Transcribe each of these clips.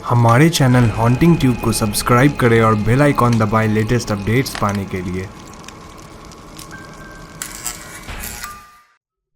हमारे channel haunting tube को subscribe करें और बेल आइकॉन दबाएं लेटेस्ट अपडेट्स पाने के लिए।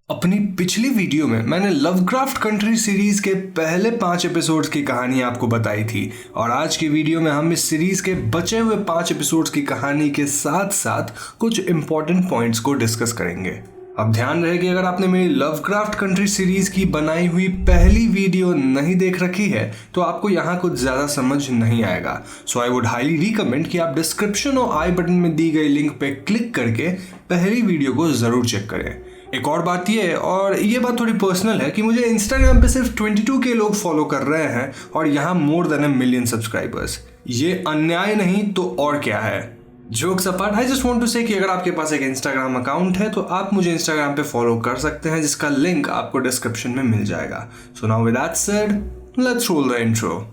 अपनी पिछली वीडियो में मैंने लवक्राफ्ट कंट्री सीरीज के पहले 5 एपिसोड्स की कहानी आपको बताई थी और आज की वीडियो में हम इस सीरीज के बचे हुए 5 एपिसोड्स की कहानी के साथ साथ कुछ इंपॉर्टेंट पॉइंट्स को डिस्कस करेंगे। अब ध्यान रहे कि अगर आपने मेरी लवक्राफ्ट कंट्री सीरीज की बनाई हुई पहली वीडियो नहीं देख रखी है तो आपको यहाँ कुछ ज़्यादा समझ नहीं आएगा। सो आई वुड हाईली रिकमेंड कि आप डिस्क्रिप्शन और आई बटन में दी गई लिंक पे क्लिक करके पहली वीडियो को ज़रूर चेक करें। एक और बात ये है, और ये बात थोड़ी पर्सनल है, कि मुझे इंस्टाग्राम पे सिर्फ 22 के लोग फॉलो कर रहे हैं और यहाँ मोर देन 1 मिलियन सब्सक्राइबर्स। ये अन्याय नहीं तो और क्या है। Jokes apart, I just want to say कि अगर आपके पास एक इंस्टाग्राम अकाउंट है तो आप मुझे इंस्टाग्राम पे फॉलो कर सकते हैं, जिसका लिंक आपको डिस्क्रिप्शन में मिल जाएगा। So now with that said, let's roll the intro.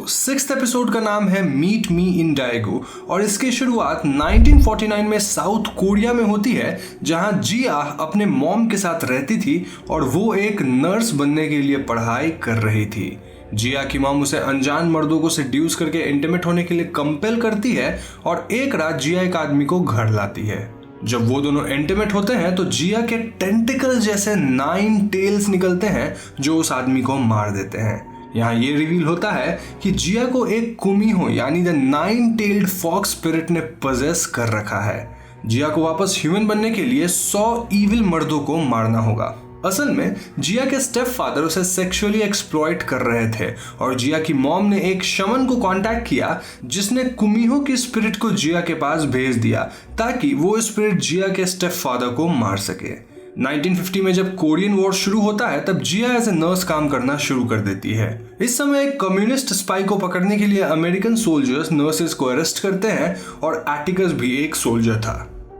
Sixth episode का नाम है मीट मी इन डाएगो और इसकी शुरुआत 1949 में साउथ कोरिया में होती है, जहां जिया अपने मॉम के साथ रहती थी और वो एक नर्स बनने के लिए पढ़ाई कर रही थी। जिया की मॉम उसे अनजान मर्दों को सेड्यूस करके इंटीमेट होने के लिए कंपेल करती है और एक रात जिया एक आदमी को घर लाती है। जब वो दोनों इंटीमेट होते हैं तो जिया के टेंटिकल जैसे 9 टेल्स निकलते हैं जो उस आदमी को मार देते हैं। यहाँ ये रिवील होता है कि जिया को एक कुमिहो यानी द 9 टेल्ड फॉक्स स्पिरिट ने पजेस कर रखा है। जिया को वापस ह्यूमन बनने के लिए 100 इविल मर्दों को मारना होगा। असल में जिया के स्टेप फादर उसे सेक्सुअली एक्सप्लॉइट कर रहे थे और जिया की मॉम ने एक शमन को कांटेक्ट किया जिसने कुमिहो की स्पिरिट को जिया के पास भेज दिया ताकि वो स्पिरिट जिया के स्टेप फादर को मार सके। 1950 में जब कोरियन वॉर शुरू होता है तब जिया एज ए नर्स काम करना शुरू कर देती है। इस समय एक कम्युनिस्ट स्पाई को पकड़ने के लिए अमेरिकन सोल्जर्स नर्सेस को अरेस्ट करते हैं और एटिकस भी एक सोल्जर था।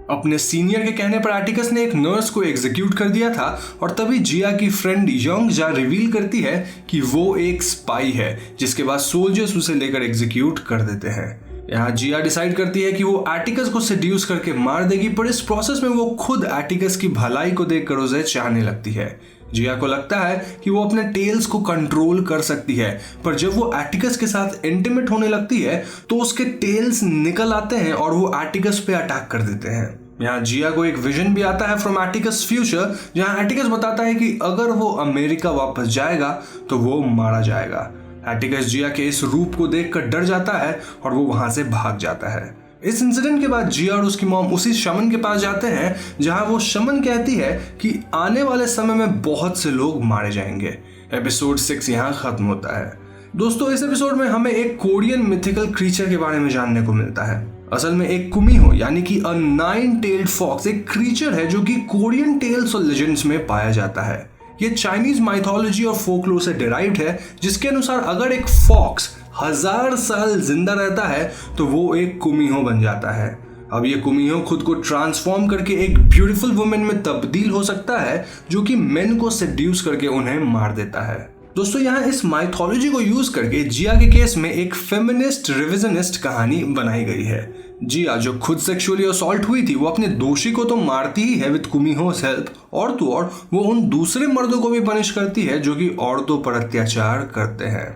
अपने सीनियर के कहने पर एटिकस ने एक नर्स को एग्जीक्यूट कर दिया था और तभी जिया की फ्रेंड यंग जा रिवील करती है कि वो एक स्पाई है, जिसके बाद सोल्जर्स उसे लेकर एग्जीक्यूट कर देते हैं। यहाँ जिया डिसाइड करती है कि वो एटिकस को सेड्यूस करके मार देगी, पर इस प्रोसेस में वो खुद एटिकस की भलाई को देखकर उसे चाहने लगती है। जिया को लगता है कि वो अपने टेल्स को कंट्रोल कर सकती है, पर जब वो एटिकस के साथ इंटीमेट होने लगती है तो उसके टेल्स निकल आते हैं और वो एटिकस पे अटैक कर देते हैं। यहाँ जिया को एक विजन भी आता है फ्रॉम एटिकस फ्यूचर, जहाँ एटिकस बताता है कि अगर वो अमेरिका वापस जाएगा तो वो मारा जाएगा। एटिकस जिया के इस रूप को देखकर डर जाता है और वो वहां से भाग जाता है। इस इंसिडेंट के बाद जिया और उसकी मॉम उसी शमन के पास जाते हैं जहां वो शमन कहती है कि आने वाले समय में बहुत से लोग मारे जाएंगे। एपिसोड 6 यहाँ खत्म होता है। दोस्तों, इस एपिसोड में हमें एक कोरियन मिथिकल क्रीचर के बारे में जानने को मिलता है। असल में एक कुमिहो यानी कि अ 9 टेल्ड फॉक्स एक क्रीचर है जो कि कोरियन टेल्स और लेजेंड्स में पाया जाता है। ये चाइनीज माइथोलॉजी और फोकलोर से डिराइव्ड है, जिसके अनुसार अगर एक फॉक्स 1000 साल जिंदा रहता है तो वो एक कुमिहो बन जाता है। अब ये कुमिहो खुद को ट्रांसफॉर्म करके एक ब्यूटीफुल वुमेन में तब्दील हो सकता है जो कि मेन को सेड्यूस करके उन्हें मार देता है। दोस्तों, यहाँ इस माइथोलॉजी को यूज करके जिया के केस में एक फेमिनिस्ट रिविजनिस्ट कहानी बनाई गई है। जिया जो खुद सेक्सुअली असॉल्ट हुई थी वो अपने दोषी को तो मारती ही है विद कुमिहोस हेल्प, और तो और वो उन दूसरे मर्दों को भी पनिश करती है जो कि औरतों पर अत्याचार करते हैं।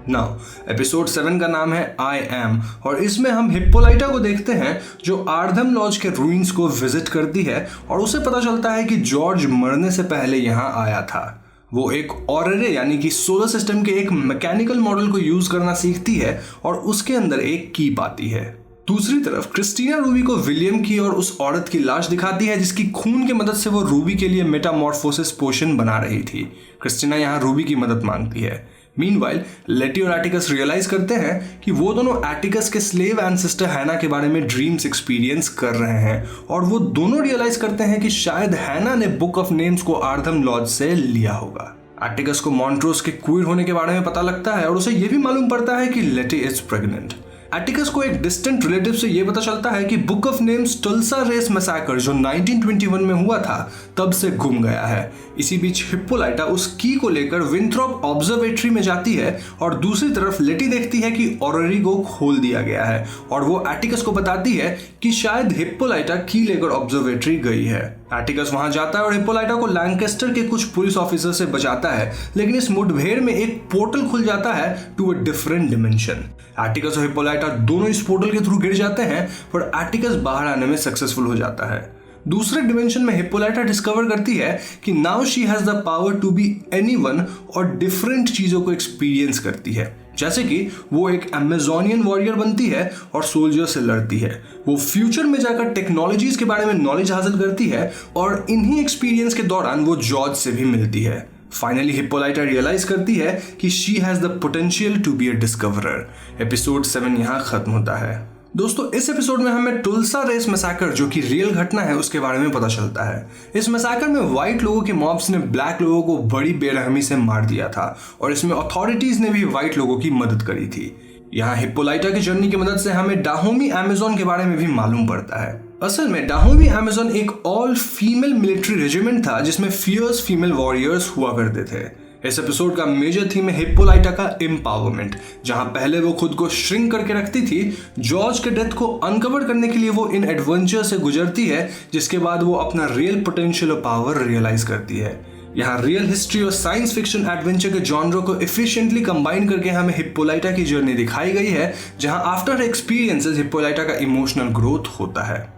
नाउ एपिसोड 7 का नाम है आई एम और इसमें हम हिप्पोलाइटा को देखते हैं जो आर्धम लॉज के रूइंस को विजिट करती है और उसे पता चलता है कि जॉर्ज मरने से पहले यहाँ आया था। वो एक ऑरेरे यानी कि सोलर सिस्टम के एक मैकेनिकल मॉडल को यूज करना सीखती है और उसके अंदर एक की पाती है। दूसरी तरफ क्रिस्टीना रूबी को विलियम की और उस औरत की लाश दिखाती है जिसकी खून की मदद से वो रूबी के लिए मेटामॉर्फोसिस पोशन बना रही थी। क्रिस्टीना यहाँ रूबी की मदद मांगती है। मीनवाइल लेटी और एटिकस रियलाइज करते हैं कि वो दोनों एटिकस के स्लेव एंसेस्टर हैना के बारे में ड्रीम्स एक्सपीरियंस कर रहे हैं और वो दोनों रियलाइज करते हैं कि शायद हैना ने बुक ऑफ नेम्स को आर्धम लॉज से लिया होगा। एटिकस को मॉन्ट्रोस के क्वीर होने के बारे में पता लगता है और उसे ये भी मालूम पड़ता है कि लेटी इज प्रेग्नेंट। एटिकस को एक डिस्टेंट रिलेटिव से यह पता चलता है कि book of names Tulsa race massacre जो 1921 में हुआ था तब से गुम गया है। इसी बीच हिप्पोलाइटा उस की को लेकर विंथ्रॉप ऑब्जर्वेटरी में जाती है और दूसरी तरफ लेटी देखती है कि ऑररी को खोल दिया गया है और वो एटिकस को बताती है कि शायद हिप्पोलाइटा की लेकर ऑब्जर्वेटरी गई है। एटिकस वहां जाता है और हिप्पोलाइटा को लैंकेस्टर के कुछ पुलिस ऑफिसर से बचाता है, लेकिन इस मुठभेड़ में एक पोर्टल खुल जाता है to a different dimension. Atticus और हिप्पोलाइटा दोनों इस पोर्टल के थ्रू गिर जाते हैं पर एटिकस बाहर आने में सक्सेसफुल हो जाता है। दूसरे डिमेंशन में हिप्पोलाइटा डिस्कवर करती है कि now she has the power to be anyone और डिफरेंट चीजों को एक्सपीरियंस करती है, जैसे कि वो एक अमेजोनियन वॉरियर बनती है और सोल्जर से लड़ती है। वो फ्यूचर में जाकर टेक्नोलॉजीज के बारे में नॉलेज हासिल करती है और इन्हीं एक्सपीरियंस के दौरान वो जॉर्ज से भी मिलती है। फाइनली हिप्पोलाइटा रियलाइज करती है कि she has the potential to be a discoverer. Episode 7 यहाँ खत्म होता है। दोस्तों, इस एपिसोड में हमें टुल्सा रेस मैसाकर जो कि रियल घटना है उसके बारे में पता चलता है। इस मैसाकर में व्हाइट लोगों के मॉब्स ने ब्लैक लोगों को बड़ी बेरहमी से मार दिया था और इसमें अथॉरिटीज ने भी व्हाइट लोगों की मदद करी थी। यहाँ हिप्पोलाइटा की जर्नी की मदद से हमें डाहोमी अमेज़न के बारे में भी मालूम पड़ता है। असल में डाहोमी अमेज़न एक ऑल फीमेल मिलिट्री रेजिमेंट था जिसमें फियर्स फीमेल वॉरियर्स हुआ करते थे। इस एपिसोड का मेजर थीम है हिप्पोलाइटा का एम्पावरमेंट। जहां पहले वो खुद को श्रिंक करके रखती थी, जॉर्ज के डेथ को अनकवर करने के लिए वो इन एडवेंचर से गुजरती है, जिसके बाद वो अपना रियल पोटेंशियल और पावर रियलाइज करती है। यहाँ रियल हिस्ट्री और साइंस फिक्शन एडवेंचर के जॉनरों को एफिशिएंटली कंबाइन करके हमें हिप्पोलाइटा की जर्नी दिखाई गई है, जहां आफ्टर एक्सपीरियंसेस हिप्पोलाइटा का इमोशनल ग्रोथ होता है।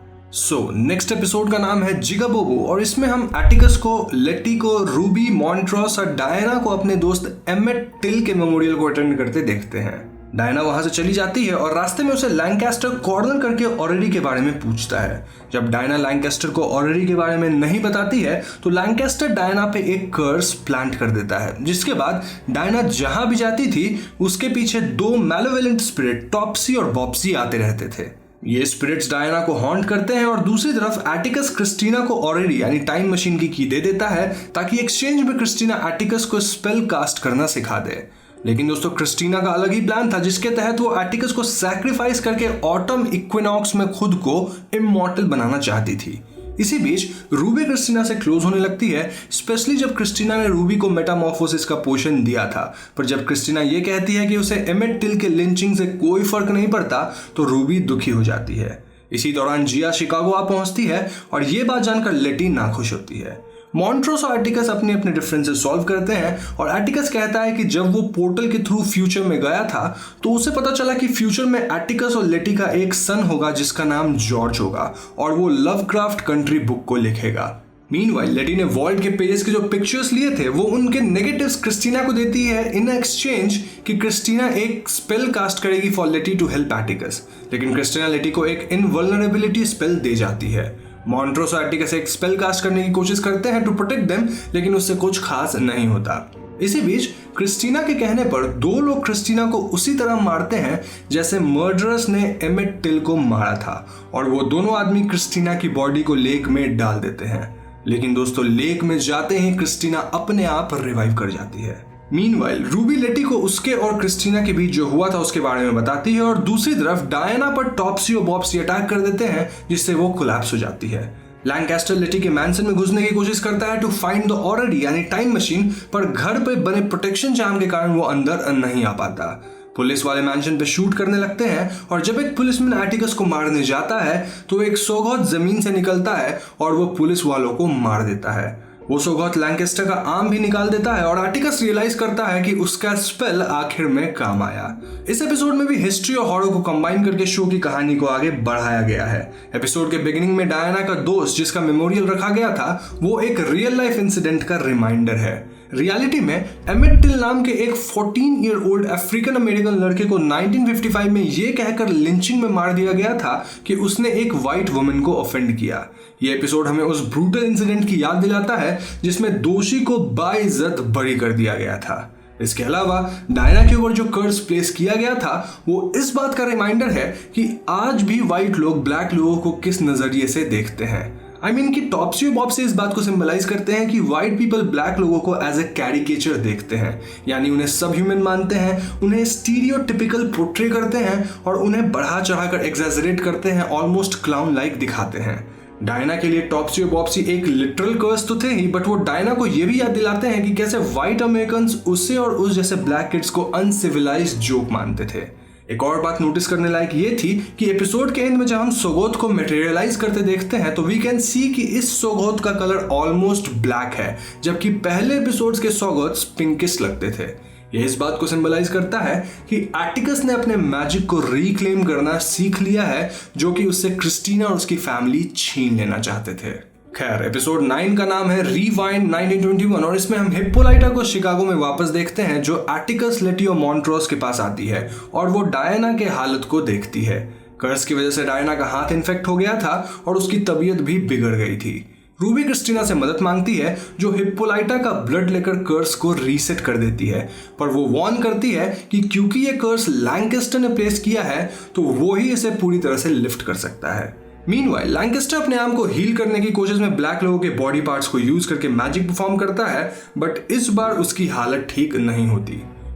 नेक्स्ट एपिसोड का नाम है जिगाबोबो और इसमें हम एटिकस को, लेटी को, रूबी, मॉन्ट्रोस और डायना को अपने दोस्त एमेट टिल के मेमोरियल को अटेंड करते देखते हैं। डायना वहां से चली जाती है और रास्ते में उसे लैंकेस्टर कॉर्नर करके ऑररी के बारे में पूछता है। जब डायना लैंकेस्टर को ऑररी के बारे में नहीं बताती है तो लैंकेस्टर डायना पे एक कर्स प्लांट कर देता है, जिसके बाद डायना जहां भी जाती थी उसके पीछे 2 मैलेवोलेंट स्पिरिट टॉप्सी और बॉप्सी आते रहते थे। ये स्पिरिट्स डायना को हॉन्ट करते हैं और दूसरी तरफ एटिकस क्रिस्टीना को ऑररी यानी टाइम मशीन की दे देता है ताकि एक्सचेंज में क्रिस्टीना एटिकस को स्पेल कास्ट करना सिखा दे। लेकिन दोस्तों, क्रिस्टीना का अलग ही प्लान था जिसके तहत वो एटिकस को सैक्रिफाइस करके ऑटम इक्विनॉक्स में खुद को इमॉर्टल बनाना चाहती थी। इसी बीच रूबी क्रिस्टीना से क्लोज होने लगती है, स्पेशली जब क्रिस्टीना ने रूबी को मेटामॉर्फोसिस का पोशन दिया था। पर जब क्रिस्टीना ये कहती है कि उसे एमेट टिल के लिंचिंग से कोई फर्क नहीं पड़ता तो रूबी दुखी हो जाती है। इसी दौरान जिया शिकागो आ पहुंचती है और ये बात जानकर लेटी नाखुश होती है। मॉन्ट्रोस और एटिकस अपने अपने डिफरेंसेस सॉल्व करते हैं और एटिकस कहता है कि जब वो पोर्टल के थ्रू फ्यूचर में गया था तो उसे पता चला कि फ्यूचर में एटिकस और लेटी का एक सन होगा जिसका नाम जॉर्ज होगा और वो लवक्राफ्ट कंट्री बुक को लिखेगा। मीनवाइल लेटी ने वॉल्ट के पेजेस के जो पिक्चर्स लिए थे वो उनके नेगेटिव्स क्रिस्टीना को देती है इन एक्सचेंज कि क्रिस्टीना एक स्पेल कास्ट करेगी फॉर लेटी टू हेल्प एटिकस, लेकिन क्रिस्टीना लेटी को एक इनवल्नरेबिलिटी स्पेल दे जाती है। मॉन्ट्रोस और एटिकस एक स्पेल कास्ट करने की कोशिश करते हैं टू प्रोटेक्ट देम, लेकिन उससे कुछ खास नहीं होता। इसी बीच क्रिस्टीना के कहने पर 2 लोग क्रिस्टीना को उसी तरह मारते हैं जैसे मर्डरर्स ने एमेट टिल को मारा था और वो दोनों आदमी क्रिस्टीना की बॉडी को लेक में डाल देते हैं। लेकिन दोस्तों, लेक में जाते ही क्रिस्टीना अपने आप रिवाइव कर जाती है। मीनवाइल रूबी लेटी को उसके और क्रिस्टीना के बीच जो हुआ था उसके बारे में बताती है और दूसरी तरफ डायना पर टॉप्सी और बॉप्सी अटैक कर देते हैं जिससे वो कोलैप्स हो जाती है। लैंकेस्टर लेटी के मैंसन में घुसने की कोशिश करता है टू फाइंड द ऑररी यानी टाइम मशीन, पर घर पे बने प्रोटेक्शन जाम के कारण वो अंदर नहीं आ पाता। पुलिस वाले मैंशन पे शूट करने लगते हैं और जब एक पुलिसमैन एटिकस को मारने जाता है तो एक सोगॉथ जमीन से निकलता है और वो पुलिस वालों को मार देता है। वो सोगॉथ लैंकेस्टर का आर्म भी निकाल देता है और एटिकस रियलाइज करता है कि उसका स्पेल आखिर में काम आया। इस एपिसोड में भी हिस्ट्री और हॉरर को कंबाइन करके शो की कहानी को आगे बढ़ाया गया है। एपिसोड के बिगिनिंग में डायना का दोस्त जिसका मेमोरियल रखा गया था वो एक रियल लाइफ इंसिडेंट का रिमाइंडर है। रियलिटी में एमेट टिल नाम के एक 14 ईयर ओल्ड अफ्रीकन अमेरिकन लड़के को 1955 में ये कहकर लिंचिंग में मार दिया गया था कि उसने एक व्हाइट वुमन को ऑफेंड किया। ये एपिसोड हमें उस ब्रूटल इंसिडेंट की याद दिलाता है जिसमें दोषी को बाइज्जत बरी कर दिया गया था। इसके अलावा डायना के ऊपर जो कर्स प्लेस किया गया था वो इस बात का रिमाइंडर है कि आज भी व्हाइट लोग ब्लैक लोगों को किस नजरिए से देखते हैं। कि टॉप्सी और बॉप्सी इस बात को सिंबलाइज करते हैं कि व्हाइट पीपल ब्लैक लोगों को एज ए कैरिकेचर देखते हैं, यानी उन्हें सब ह्यूमन मानते हैं, उन्हें स्टीरियोटिपिकल पोर्ट्रे करते हैं और उन्हें बढ़ा चढ़ाकर एग्जैजरेट करते हैं, ऑलमोस्ट क्लाउन लाइक दिखाते हैं। डायना के लिए टॉप्सी और बॉप्सी एक लिटरल कर्स तो थे ही, बट वो डायना को ये भी याद दिलाते हैं कि कैसे व्हाइट अमेरिकन उसे और उस जैसे ब्लैक किड्स को अनसिविलाइज्ड जोक मानते थे। एक और बात नोटिस करने लायक ये थी कि एपिसोड के एंड में जब हम सोगोथ को मटेरियलाइज करते देखते हैं तो वी कैन सी कि इस सोगोथ का कलर ऑलमोस्ट ब्लैक है, जबकि पहले एपिसोड्स के सोगोथ्स पिंकिश लगते थे। ये इस बात को सिंबलाइज करता है कि एटिकस ने अपने मैजिक को रिक्लेम करना सीख लिया है, जो कि उससे क्रिस्टीना और उसकी फैमिली छीन लेना चाहते थे। खैर, एपिसोड 9 का नाम है रिवाइंड 1921 और इसमें हम हिप्पोलाइटा को शिकागो में वापस देखते हैं, जो एटिकस, लेटी और मॉन्ट्रोस के पास आती है और वो डायना के हालत को देखती है। कर्स की वजह से डायना का हाथ इन्फेक्ट हो गया था और उसकी तबीयत भी बिगड़ गई थी। रूबी क्रिस्टीना से मदद मांगती है, जो हिप्पोलाइटा का ब्लड लेकर कर्स को रीसेट कर देती है, पर वो वार्न करती है कि क्योंकि ये कर्स लैंकेस्टर ने प्लेस किया है तो वो ही इसे पूरी तरह से लिफ्ट कर सकता है। मीनवाइल लैंकेस्टर अपने आप को हील करने की कोशिश में ब्लैक लोगों के बॉडी पार्ट्स को यूज करके मैजिक परफॉर्म करता है, बट इस बार उसकी हालत ठीक नहीं होती।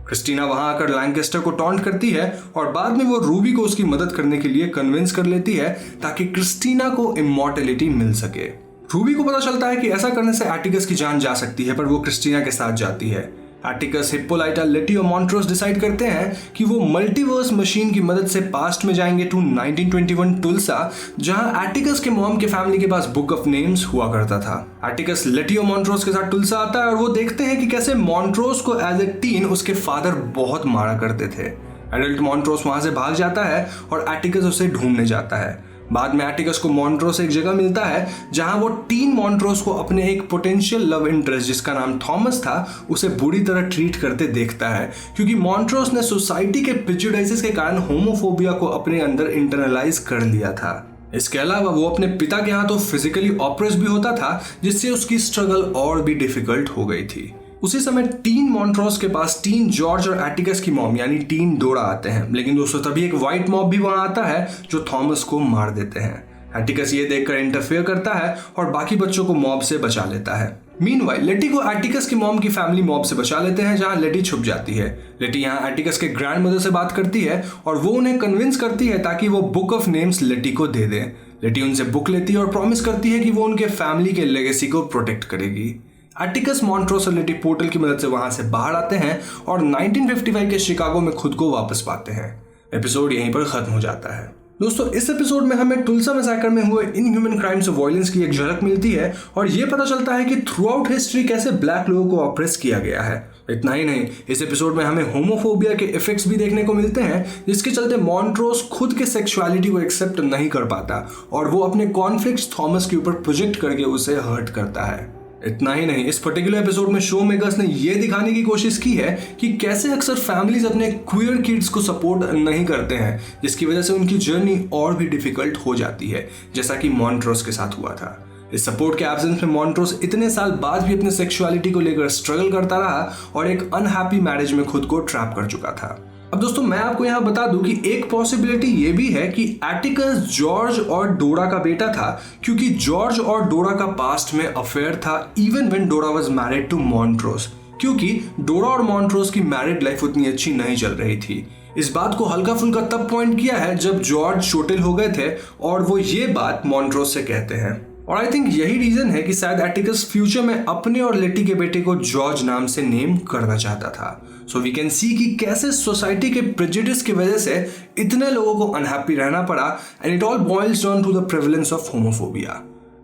क्रिस्टीना वहां आकर लैंकेस्टर को टॉन्ट करती है और बाद में वो रूबी को उसकी मदद करने के लिए कन्विंस कर लेती है ताकि क्रिस्टीना को इमॉर्टैलिटी मिल सके। रूबी को पता चलता है कि ऐसा करने से एटिकस की जान जा सकती है, पर वो क्रिस्टीना के साथ जाती है। एटिकस, हिप्पोलाइटा, लेटी और मॉन्ट्रोस डिसाइड करते हैं कि वो मल्टीवर्स मशीन की मदद से पास्ट में जाएंगे टू 1921 टुल्सा, जहां एटिकस के मॉम के फैमिली के पास बुक ऑफ नेम्स हुआ करता था। एटिकस लेटी और मॉन्ट्रोस के साथ टुल्सा आता है और वो देखते हैं कि कैसे मॉन्ट्रोस को एज ए टीन उसके फादर बहुत मारा करते थे। एडल्ट मॉन्ट्रोस वहां से भाग जाता है और एटिकस उसे ढूंढने जाता है। बाद में एटिकस को मॉन्ट्रोस एक जगह मिलता है जहां वो टीन मॉन्ट्रोस को अपने एक पोटेंशियल लव इंटरेस्ट जिसका नाम थॉमस था उसे बुरी तरह ट्रीट करते देखता है, क्योंकि मॉन्ट्रोस ने सोसाइटी के प्रेजुडिसेस के कारण होमोफोबिया को अपने अंदर इंटरनलाइज कर लिया था। इसके अलावा वो अपने पिता के हाथों फिजिकली ऑप्रेस भी होता था, जिससे उसकी स्ट्रगल और भी डिफिकल्ट हो गई थी। उसी समय टीन मॉन्ट्रोस के पास टीन जॉर्ज और एटिकस की मॉम यानी टीन डोरा आते हैं, लेकिन दोस्तों तभी एक व्हाइट मॉब भी वहां आता है जो थॉमस को मार देते हैं। एटिकस ये देखकर इंटरफेयर करता है और बाकी बच्चों को मॉब से बचा लेता है। मीनवाइल लेटी को एटिकस की मॉम की फैमिली मॉब से बचा लेते हैं, जहां लेटी छुप जाती है। लेटी यहाँ एटिकस के ग्रैंडमदर से बात करती है और वो उन्हें कन्विंस करती है ताकि वो बुक ऑफ नेम्स लेटी को दे दे। लेटी उनसे बुक लेती है और प्रॉमिस करती है कि वो उनके फैमिली के लेगेसी को प्रोटेक्ट करेगी। एटिकस, मॉन्ट्रोस और लेटी पोर्टल की मदद से वहां से बाहर आते हैं और 1955 के शिकागो में खुद को वापस पाते हैं। एपिसोड यहीं पर खत्म हो जाता है। दोस्तों, इस एपिसोड में हमें टुल्सा मैसेकर में हुए इनह्यूमन क्राइम्स और वायलेंस की एक झलक मिलती है और ये पता चलता है कि थ्रू आउट हिस्ट्री कैसे ब्लैक लोगों को ऑप्रेस किया गया है। इतना ही नहीं, इस एपिसोड में हमें होमोफोबिया के इफेक्ट्स भी देखने को मिलते हैं, जिसके चलते मॉन्ट्रोस खुद के सेक्सुअलिटी को एक्सेप्ट नहीं कर पाता और वो अपने कॉन्फ्लिक्ट्स थॉमस के ऊपर प्रोजेक्ट करके उसे हर्ट करता है। इतना ही नहीं, इस पर्टिकुलर एपिसोड में शो मेकर्स ने यह दिखाने की कोशिश की है कि कैसे अक्सर फैमिलीज अपने क्वियर किड्स को सपोर्ट नहीं करते हैं, जिसकी वजह से उनकी जर्नी और भी डिफिकल्ट हो जाती है, जैसा कि मॉन्ट्रोस के साथ हुआ था। इस सपोर्ट के एब्सेंस में मॉन्ट्रोस इतने साल बाद भी अपने सेक्सुअलिटी को लेकर स्ट्रगल करता रहा और एक अनहैप्पी मैरिज में खुद को ट्रैप कर चुका था। अब दोस्तों, मैं आपको यहाँ बता दूं कि एक पॉसिबिलिटी ये भी है कि एटिकस जॉर्ज और डोरा का बेटा था, क्योंकि जॉर्ज और डोरा का पास्ट में अफेयर था इवन व्हेन डोरा वाज मैरिड टू मॉन्ट्रोस, क्योंकि डोरा और मॉन्ट्रोस की मैरिड लाइफ उतनी अच्छी नहीं चल रही थी। इस बात को हल्का फुल्का तब पॉइंट किया है जब जॉर्ज चोटिल हो गए थे और वो ये बात मॉन्ट्रोस से कहते हैं। और आई थिंक यही रीजन है कि शायद एटिकस फ्यूचर में अपने और लेटी के बेटे को जॉर्ज नाम से नेम करना चाहता था। सो वी कैन सी कि कैसे सोसाइटी के प्रेजुडिस की वजह से इतने लोगों को अनहैप्पी रहना पड़ा, and it all boils down to the prevalence of homophobia.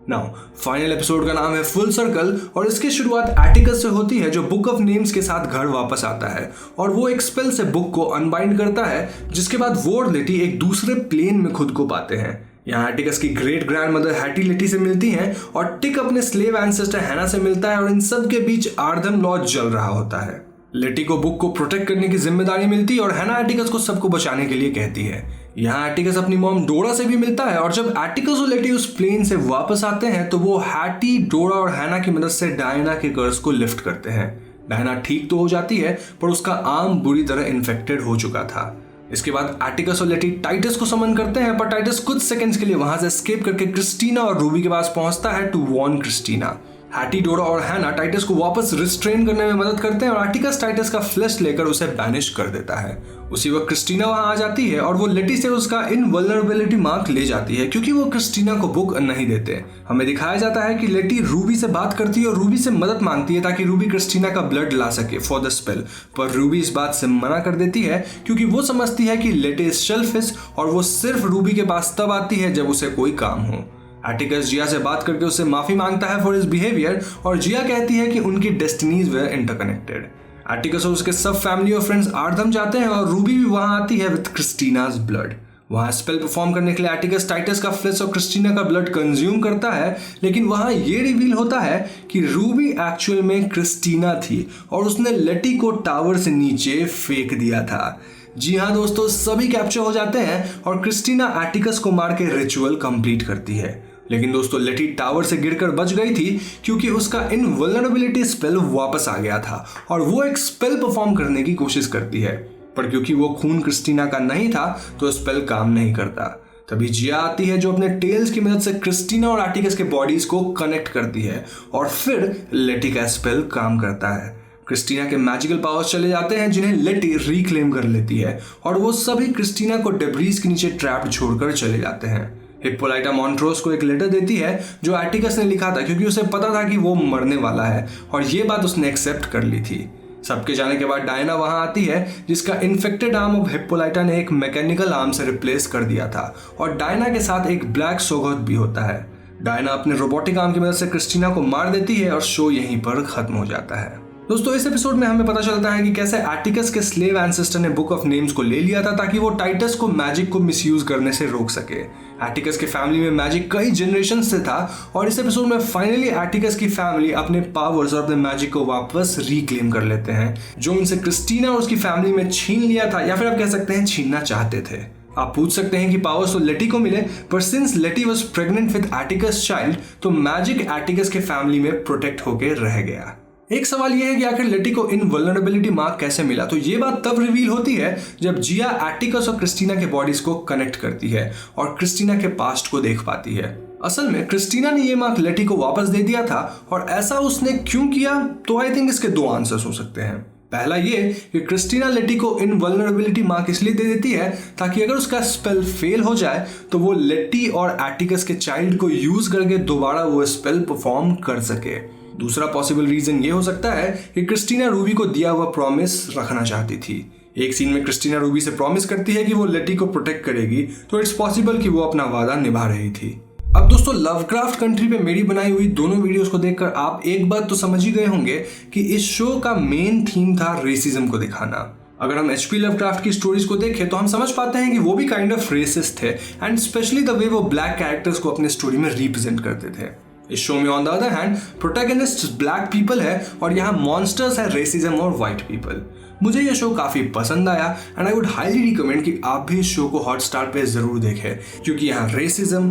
Now final episode का नाम है फुल सर्कल और इसकी शुरुआत एटिकस से होती है, जो बुक ऑफ नेम्स के साथ घर वापस आता है और वो एक स्पेल से बुक को अनबाइंड करता है, जिसके बाद वो और लेटी एक दूसरे प्लेन में खुद को पाते हैं। यहाँ एटिकस की ग्रेट ग्रैंडमदर हैटी लेटी से मिलती हैं और टिक अपने स्लेव एंसेस्टर हैना से मिलता है और इन सब के बीच आर्धम लॉ चल रहा होता है। लेटी को बुक को प्रोटेक्ट करने की जिम्मेदारी मिलती है और हैना एटिकस को सबको बचाने के लिए कहती है। यहाँ एटिकस अपनी मॉम डोरा से भी मिलता है और जब एटिकस और लेटी उस प्लेन से वापस आते हैं तो वो हैटी, डोरा और हैना की मदद से डायना के कर्स को लिफ्ट करते हैं। डायना ठीक तो हो जाती है, पर उसका आर्म बुरी तरह इन्फेक्टेड हो चुका था। इसके बाद एटिकस और लेटी टाइटस को समन करते हैं, पर टाइटस कुछ सेकंड्स के लिए वहां से एस्केप करके क्रिस्टीना और रूबी के पास पहुंचता है टू वॉर्न क्रिस्टीना। हैटी, डोरा और हैना टाइटस को वापस रिस्ट्रेन करने में मदद करते हैं और एटिकस टाइटस का फ्लैश लेकर उसे बैनिश कर देता है। उसी वक्त क्रिस्टीना वहां आ जाती है और वो लेटी से उसका इनवल्नरेबिलिटी मार्क ले जाती है क्योंकि वो क्रिस्टीना को बुक नहीं देते। हमें दिखाया जाता है कि लेटी रूबी से बात करती है और रूबी से मदद मांगती है ताकि रूबी क्रिस्टीना का ब्लड ला सके फॉर द स्पेल, पर रूबी इस बात से मना कर देती है क्योंकि वो समझती है कि लेटी इज सेल्फिश और वो सिर्फ रूबी के पास तब आती है जब उसे कोई काम हो। एटिकस जिया से बात करके उससे माफी मांगता है फॉर हिज बिहेवियर और जिया कहती है कि उनकी डेस्टिनीज वेर इंटरकनेक्टेड। एटिकस और उसके सब फैमिली और फ्रेंड्स आर्धम जाते हैं और रूबी भी वहां आती है विद क्रिस्टीनाज ब्लड। वहां स्पेल परफॉर्म करने के लिए एटिकस टाइटस का फ्लैश और क्रिस्टीना का ब्लड कंज्यूम करता है, लेकिन वहां ये रिवील होता है कि रूबी एक्चुअल में क्रिस्टीना थी और उसने लेटी को टावर से नीचे फेंक दिया था। जी हाँ दोस्तों, सभी कैप्चर हो जाते हैं और क्रिस्टीना एटिकस को मार के रिचुअल कंप्लीट करती है। लेकिन दोस्तों लेटी टावर से गिरकर बच गई थी क्योंकि उसका इनवल्नरेबिलिटी स्पेल वापस आ गया था और वो एक स्पेल परफॉर्म करने की कोशिश करती है, पर क्योंकि वो खून क्रिस्टीना का नहीं था तो स्पेल काम नहीं करता। तभी जिया आती है जो अपने टेल्स की मदद से क्रिस्टीना और एटिकस के बॉडीज को कनेक्ट करती है और फिर लेटी का स्पेल काम करता है। क्रिस्टीना के मैजिकल पावर्स चले जाते हैं जिन्हें लेटी रिक्लेम कर लेती है और वो सभी क्रिस्टीना को डेब्रीज के नीचे ट्रैप्ड छोड़कर चले जाते हैं। हिप्पोलाइटा मॉन्ट्रोस को एक लेटर देती है जो एटिकस ने लिखा था क्योंकि उसे पता था कि वो मरने वाला है और ये बात उसने एक्सेप्ट कर ली थी। सबके जाने के बाद डायना वहां आती है जिसका इन्फेक्टेड आर्म ऑफ हिप्पोलाइटा ने एक मैकेनिकल आर्म से रिप्लेस कर दिया था और डायना के साथ एक ब्लैक सोगोथ भी होता है। डायना अपने रोबोटिक आर्म की मदद से क्रिस्टीना को मार देती है और शो यहीं पर खत्म हो जाता है। दोस्तों इस एपिसोड में हमें पता चलता है कि कैसे एटिकस के स्लेव एंसेस्टर ने बुक ऑफ नेम्स को ले लिया था ताकि वो टाइटस को मैजिक को मिसयूज करने से रोक सके। एटिकस के फैमिली में मैजिक कई जनरेशन से था और इस एपिसोड में फाइनली एटिकस की फैमिली अपने पावर्स और अपने मैजिक को वापस रिक्लेम कर लेते हैं जो उनसे क्रिस्टीना और उसकी फैमिली में छीन लिया था, या फिर आप कह सकते हैं छीनना चाहते थे। आप पूछ सकते हैं कि पावर्स तो लेटी को मिले, पर सिंस लेटी was pregnant with Atticus child तो मैजिक एटिकस के फैमिली में प्रोटेक्ट होकर रह गया। एक सवाल यह है कि आखिर लेटी को इनवल्नरेबिलिटी मार्क कैसे मिला, तो ये बात तब रिवील होती है जब जिया एटिकस और क्रिस्टीना के बॉडीज को कनेक्ट करती है और क्रिस्टीना के पास्ट को देख पाती है। असल में क्रिस्टीना ने ये मार्क लेटी को वापस दे दिया था और ऐसा उसने क्यों किया, तो आई थिंक इसके दो आंसर्स हो सकते हैं। पहला ये कि क्रिस्टीना लेटी को इनवल्नरेबिलिटी मार्क इसलिए दे देती है ताकि अगर उसका स्पेल फेल हो जाए तो वो लेटी और एटिकस के चाइल्ड को यूज करके दोबारा वो स्पेल परफॉर्म कर सके। दूसरा पॉसिबल रीजन ये हो सकता है कि क्रिस्टीना रूबी को दिया हुआ प्रॉमिस रखना चाहती थी। एक सीन में क्रिस्टीना रूबी से प्रॉमिस करती है कि वो लेटी को प्रोटेक्ट करेगी, तो इट्स पॉसिबल कि वो अपना वादा निभा रही थी। अब दोस्तों लवक्राफ्ट कंट्री पे मेरी बनाई हुई दोनों वीडियोस को देखकर आप एक बात तो समझ ही गए होंगे कि इस शो का मेन थीम था रेसिज्म को दिखाना। अगर हम एचपी लवक्राफ्ट की स्टोरीज को देखें तो हम समझ पाते हैं कि वो भी काइंड ऑफ रेसिस्ट थे एंड स्पेशली द वे वो ब्लैक कैरेक्टर्स को अपने स्टोरी में रिप्रेजेंट करते थे। इस शो में on the other hand protagonist black people है और यहाँ मॉन्स्टर्स है रेसिज्म और वाइट पीपल। मुझे ये शो काफी पसंद आया and I would highly recommend कि आप भी इस शो को हॉटस्टार पे जरूर देखें क्योंकि यहाँ रेसिज्म,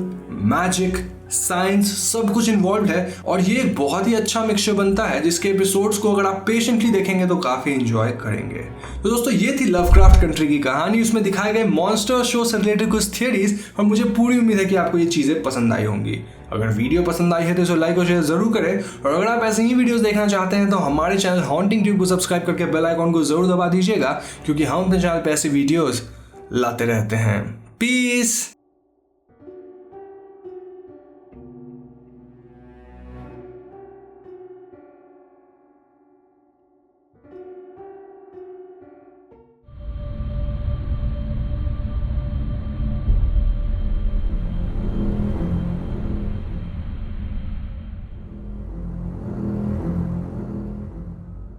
मैजिक, साइंस सब कुछ इन्वॉल्व है और ये एक बहुत ही अच्छा मिक्सचर बनता है जिसके एपिसोड्स को अगर आप पेशेंटली देखेंगे तो काफी एंजॉय करेंगे। तो दोस्तों ये थी लवक्राफ्ट कंट्री की कहानी, उसमें दिखाए गए मॉन्स्टर शो से रिलेटेड कुछ थियरीज और मुझे पूरी उम्मीद है कि आपको ये चीजें पसंद आई होंगी। अगर वीडियो पसंद आई है तो इसे लाइक और शेयर जरूर करें और अगर आप ऐसे ही वीडियोस देखना चाहते हैं तो हमारे चैनल हॉन्टिंग ट्यूब को सब्सक्राइब करके बेल आइकॉन को जरूर दबा दीजिएगा क्योंकि हम अपने चैनल पे ऐसे वीडियोस लाते रहते हैं। पीस।